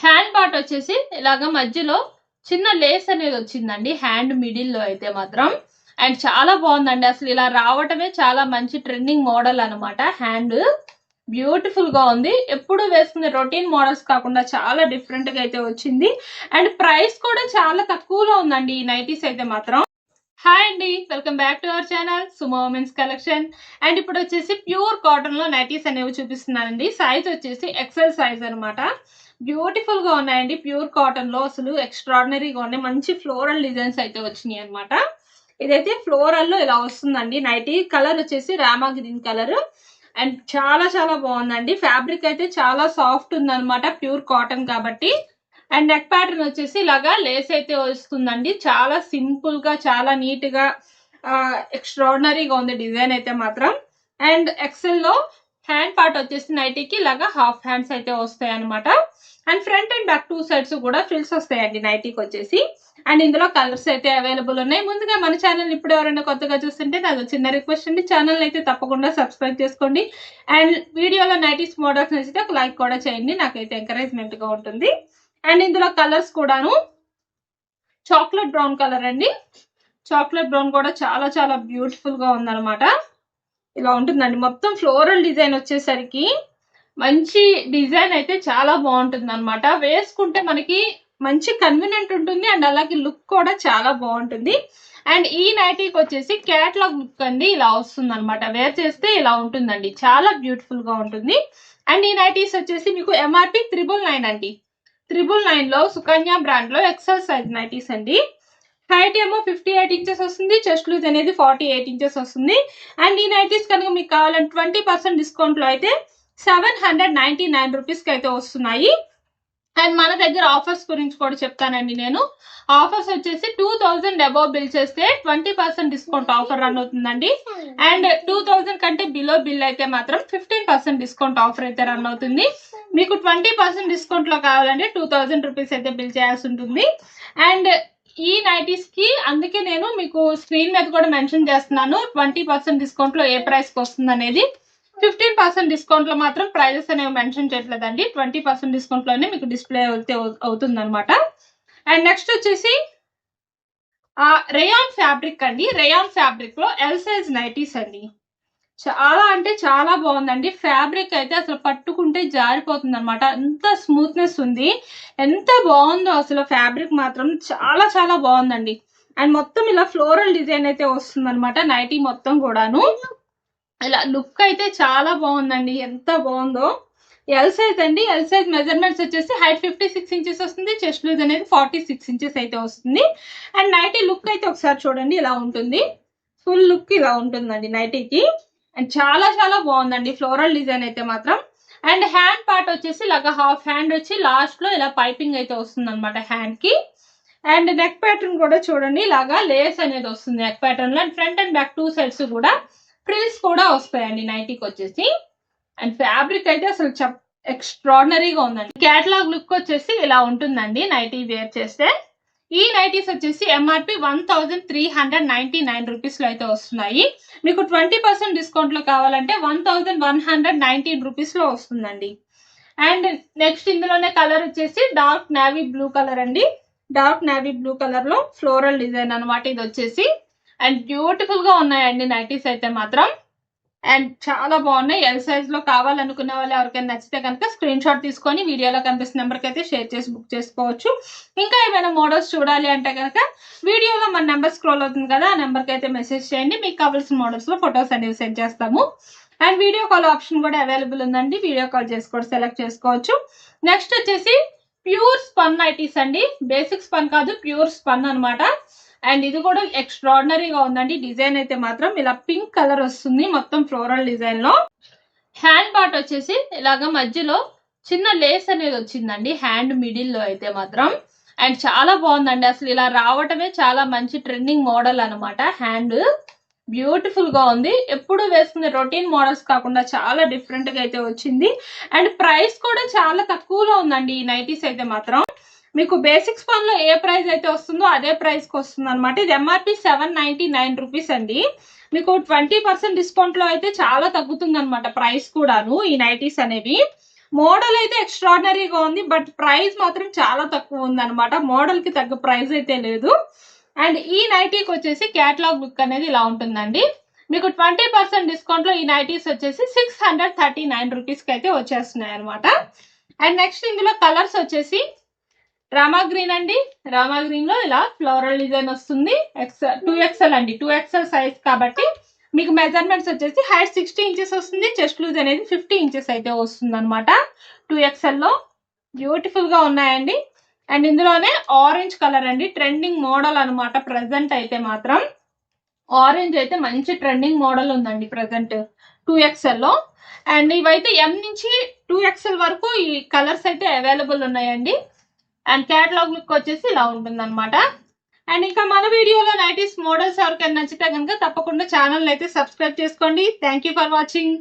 Hand part వచ్చేసి ఇలాగ మధ్యలో చిన్న లేస్ అనేది వచ్చిందండి హ్యాండ్ మిడిల్ లో అయితే మాత్రం. అండ్ చాలా బాగుందండి, అసలు ఇలా రావటమే చాలా మంచి ట్రెండింగ్ మోడల్ అనమాట. హ్యాండ్ బ్యూటిఫుల్ గా ఉంది, ఎప్పుడు వేసుకునే రొటీన్ మోడల్స్ కాకుండా చాలా డిఫరెంట్ గా అయితే వచ్చింది. అండ్ ప్రైస్ కూడా చాలా తక్కువలో ఉందండి ఈ నైటీస్ అయితే మాత్రం. హాయ్ అండి, welcome back to our channel Sumo women's collection. And ఇప్పుడు వచ్చేసి ప్యూర్ కాటన్ లో నైటీస్ అనేవి చూపిస్తున్నానండి. సైజ్ వచ్చేసి ఎక్సెల్ సైజ్ అనమాట. బ్యూటిఫుల్ గా ఉన్నాయండి, ప్యూర్ కాటన్ లో అసలు ఎక్స్ట్రాడినరీగా ఉన్నాయి. మంచి ఫ్లోరల్ డిజైన్స్ అయితే వచ్చినాయి అనమాట. ఇదైతే ఫ్లోరల్ లో ఇలా వస్తుందండి నైటీ. కలర్ వచ్చేసి రామా గ్రీన్ కలర్. అండ్ చాలా చాలా బాగుందండి. ఫ్యాబ్రిక్ అయితే చాలా సాఫ్ట్ ఉందన్నమాట, ప్యూర్ కాటన్ కాబట్టి. అండ్ నెక్ ప్యాటర్న్ వచ్చేసి ఇలాగా లేస్ అయితే వస్తుందండి. చాలా సింపుల్ గా చాలా నీట్ గా ఎక్స్ట్రాడినరీగా ఉంది డిజైన్ అయితే మాత్రం. అండ్ ఎక్సెల్ లో హ్యాండ్ పార్ట్ వచ్చేసి నైటీకి ఇలాగా హాఫ్ హ్యాండ్స్ అయితే వస్తాయి అనమాట. And front and back 2 sides కూడా ఫ్రిల్స్ వస్తాయండి నైటీకి వచ్చేసి. అండ్ ఇందులో కలర్స్ అయితే అవైలబుల్ ఉన్నాయి. ముందుగా మన ఛానల్ ఇప్పుడు ఎవరైనా కొత్తగా చూస్తుంటే నాకు చిన్న రిక్వెస్ట్ అండి, ఛానల్ అయితే తప్పకుండా సబ్స్క్రైబ్ చేసుకోండి. అండ్ వీడియోలో నైటీస్ మోడల్స్ నచ్చితే ఒక లైక్ కూడా చేయండి, నాకైతే ఎంకరేజ్మెంట్ గా ఉంటుంది. అండ్ ఇందులో కలర్స్ కూడాను చాక్లెట్ బ్రౌన్ కలర్ అండి. చాక్లెట్ బ్రౌన్ కూడా చాలా చాలా బ్యూటిఫుల్ గా ఉందన్నమాట. ఇలా ఉంటుందండి, మొత్తం ఫ్లోరల్ డిజైన్ వచ్చేసరికి మంచి డిజైన్ అయితే చాలా బాగుంటుంది అనమాట. వేసుకుంటే మనకి మంచి కన్వీనియంట్ ఉంటుంది అండ్ అలాగే లుక్ కూడా చాలా బాగుంటుంది. అండ్ ఈ నైటీకి వచ్చేసి క్యాట్లాగ్ లుక్ అండి ఇలా వస్తుంది అనమాట. వేర్ చేస్తే ఇలా ఉంటుందండి, చాలా బ్యూటిఫుల్ గా ఉంటుంది. అండ్ ఈ నైటీస్ వచ్చేసి మీకు ఎంఆర్పి 999 అండి. 999 లో సుకన్య బ్రాండ్ లో ఎక్సెల్ సైజ్ నైటీస్ అండి. హైట్ ఏమో 58 ఇంచెస్ వస్తుంది, చెస్ట్ లూజ్ అనేది 48 ఇంచెస్ వస్తుంది. అండ్ ఈ నైటీస్ కనుక మీకు కావాలంటే 20% డిస్కౌంట్ లో అయితే 799 రూపీస్ కి అయితే వస్తున్నాయి. అండ్ మన దగ్గర ఆఫర్స్ గురించి కూడా చెప్తానండి నేను. ఆఫర్స్ వచ్చేసి 2000 అబౌవ్ బిల్ చేస్తే 20% డిస్కౌంట్ ఆఫర్ రన్ అవుతుందండి. అండ్ 2000 కంటే బిలో బిల్ అయితే మాత్రం 15% డిస్కౌంట్ ఆఫర్ అయితే రన్ అవుతుంది. మీకు 20% డిస్కౌంట్ లో కావాలంటే 2000 రూపీస్ అయితే బిల్ చేయాల్సి ఉంటుంది. అండ్ ఈ నైటీస్ కి అందుకే నేను మీకు స్క్రీన్ మీద కూడా మెన్షన్ చేస్తున్నాను 20% డిస్కౌంట్ లో ఏ ప్రైస్ కి వస్తుంది అనేది. 15% డిస్కౌంట్ లో మాత్రం ప్రైజెస్ అనేవి మెన్షన్ చేయట్లేదండి. 20% డిస్కౌంట్ లోనే మీకు డిస్ప్లే అవుతుంది అనమాట. అండ్ నెక్స్ట్ వచ్చేసి రేయాన్ ఫ్యాబ్రిక్ అండి. రేయాన్ ఫ్యాబ్రిక్ లో ఎల్ సైజ్ నైటీస్ అండి. చాలా అంటే చాలా బాగుందండి. ఫ్యాబ్రిక్ అయితే అసలు పట్టుకుంటే జారిపోతుంది అనమాట, ఎంత స్మూత్నెస్ ఉంది, ఎంత బాగుందో అసలు. ఫ్యాబ్రిక్ మాత్రం చాలా చాలా బాగుందండి. అండ్ మొత్తం ఇలా ఫ్లోరల్ డిజైన్ అయితే వస్తుంది అనమాట నైటీ మొత్తం కూడాను. ఇలా లుక్ అయితే చాలా బాగుందండి, ఎంత బాగుందో. ఎల్ సైజ్ అండి. ఎల్ సైజ్ మెజర్మెంట్స్ వచ్చేసి హైట్ 56 ఇంచెస్ వస్తుంది, చెస్ట్ లూజ్ అనేది 46 ఇంచెస్ అయితే వస్తుంది. అండ్ నైటీ లుక్ అయితే ఒకసారి చూడండి ఇలా ఉంటుంది. ఫుల్ లుక్ ఇలా ఉంటుందండి నైటీకి. అండ్ చాలా చాలా బాగుందండి ఫ్లోరల్ డిజైన్ అయితే మాత్రం. అండ్ హ్యాండ్ పార్ట్ వచ్చేసి ఇలాగా హాఫ్ హ్యాండ్ వచ్చి లాస్ట్ లో ఇలా పైపింగ్ అయితే వస్తుంది అనమాట హ్యాండ్ కి. అండ్ నెక్ ప్యాటర్న్ కూడా చూడండి ఇలాగా లేస్ అనేది వస్తుంది నెక్ ప్యాటర్న్ లో. And front and back 2 sides కూడా ఫ్రిల్స్ కూడా వస్తాయండి నైటీకి వచ్చేసి. అండ్ ఫ్యాబ్రిక్ అయితే అసలు ఎక్స్ట్రాడినరీగా ఉందండి. క్యాటలాగ్ లుక్ వచ్చేసి ఇలా ఉంటుందండి నైటీ వేర్ చేస్తే. ఈ నైటీస్ వచ్చేసి ఎంఆర్పి 1399 రూపీస్ లో అయితే వస్తున్నాయి. మీకు 20% డిస్కౌంట్ లో కావాలంటే 1119 రూపీస్ లో వస్తుందండి. అండ్ నెక్స్ట్ ఇందులోనే కలర్ వచ్చేసి డార్క్ నేవీ బ్లూ కలర్ అండి. డార్క్ నేవీ బ్లూ కలర్ లో ఫ్లోరల్ డిజైన్ అనమాట ఇది వచ్చేసి. అండ్ బ్యూటిఫుల్ గా ఉన్నాయండి నైటీస్ అయితే మాత్రం. అండ్ చాలా బాగున్నాయి. ఎల్ సైజ్ లో కావాలనుకునే వాళ్ళు ఎవరికైనా నచ్చితే కనుక స్క్రీన్ షాట్ తీసుకొని వీడియోలో కనిపిస్తున్న నెంబర్కి అయితే షేర్ చేసి బుక్ చేసుకోవచ్చు. ఇంకా ఏమైనా మోడల్స్ చూడాలి అంటే కనుక వీడియోలో మన నెంబర్ స్క్రోల్ అవుతుంది కదా, ఆ నెంబర్కి అయితే మెసేజ్ చేయండి, మీకు కావాల్సిన మోడల్స్ లో ఫొటోస్ అనేవి సెండ్ చేస్తాము. అండ్ వీడియో కాల్ ఆప్షన్ కూడా అవైలబుల్ ఉందండి, వీడియో కాల్ చేసుకోవచ్చు, సెలెక్ట్ చేసుకోవచ్చు. నెక్స్ట్ వచ్చేసి ప్యూర్ స్పన్ నైటీస్ అండి. బేసిక్ స్పన్ కాదు, ప్యూర్ స్పన్ అనమాట. అండ్ ఇది కూడా ఎక్స్ట్రాడినరీగా ఉందండి. డిజైన్ అయితే మాత్రం ఇలా పింక్ కలర్ వస్తుంది మొత్తం ఫ్లోరల్ డిజైన్ లో. హ్యాండ్ పార్ట్ వచ్చేసి ఇలాగా మధ్యలో చిన్న లేస్ అనేది వచ్చిందండి హ్యాండ్ మిడిల్ లో అయితే మాత్రం. అండ్ చాలా బాగుందండి, అసలు ఇలా రావటమే చాలా మంచి ట్రెండింగ్ మోడల్ అనమాట. హ్యాండ్ బ్యూటిఫుల్ గా ఉంది, ఎప్పుడు వేసుకునే రొటీన్ మోడల్స్ కాకుండా చాలా డిఫరెంట్ గా అయితే వచ్చింది. అండ్ ప్రైస్ కూడా చాలా తక్కువలో ఉందండి ఈ నైటీస్ అయితే మాత్రం. మీకు బేసిక్ స్పాన్ లో ఏ ప్రైస్ అయితే వస్తుందో అదే ప్రైస్ కి వస్తుంది అనమాట. ఇది ఎంఆర్పి 799 రూపీస్ అండి. మీకు 20% డిస్కౌంట్ లో అయితే చాలా తగ్గుతుంది అనమాట ప్రైస్ కూడాను ఈ నైటీస్ అనేవి. మోడల్ అయితే ఎక్స్ట్రాడినరీగా ఉంది, బట్ ప్రైస్ మాత్రం చాలా తక్కువ ఉంది అనమాట. మోడల్ కి తగ్గ ప్రైస్ అయితే లేదు. అండ్ ఈ నైటీకి వచ్చేసి క్యాటలాగ్ లుక్ అనేది ఇలా ఉంటుందండి. మీకు 20% డిస్కౌంట్ లో ఈ నైటీస్ వచ్చేసి 639 రూపీస్ కి అయితే వచ్చేస్తున్నాయి అనమాట. అండ్ నెక్స్ట్ ఇందులో కలర్స్ వచ్చేసి రామా గ్రీన్ అండి. రామా గ్రీన్ లో ఇలా ఫ్లోరల్ డిజైన్ వస్తుంది. 2XL అండి, 2XL సైజ్ కాబట్టి మీకు మెజర్మెంట్స్ వచ్చేసి హైట్ 60 ఇంచెస్ వస్తుంది, చెస్ట్ లూజ్ అనేది 50 ఇంచెస్ అయితే వస్తుంది అనమాట. 2XL లో బ్యూటిఫుల్ గా ఉన్నాయండి. అండ్ ఇందులోనే ఆరెంజ్ కలర్ అండి, ట్రెండింగ్ మోడల్ అనమాట. ప్రెసెంట్ అయితే మాత్రం ఆరెంజ్ అయితే మంచి ట్రెండింగ్ మోడల్ ఉందండి ప్రెసెంట్ 2XL లో. అండ్ ఇవైతే M నుంచి 2XL వరకు ఈ కలర్స్ అయితే అవైలబుల్ ఉన్నాయండి. అండ్ క్యాటలాగ్ లుక్ వచ్చేసి ఇలా ఉంటుంది అనమాట. అండ్ ఇంకా మన వీడియోలో నైటీస్ మోడల్స్ ఎవరికైనా నచ్చితే కనుక తప్పకుండా ఛానల్ అయితే సబ్స్క్రైబ్ చేసుకోండి. Thank you for watching.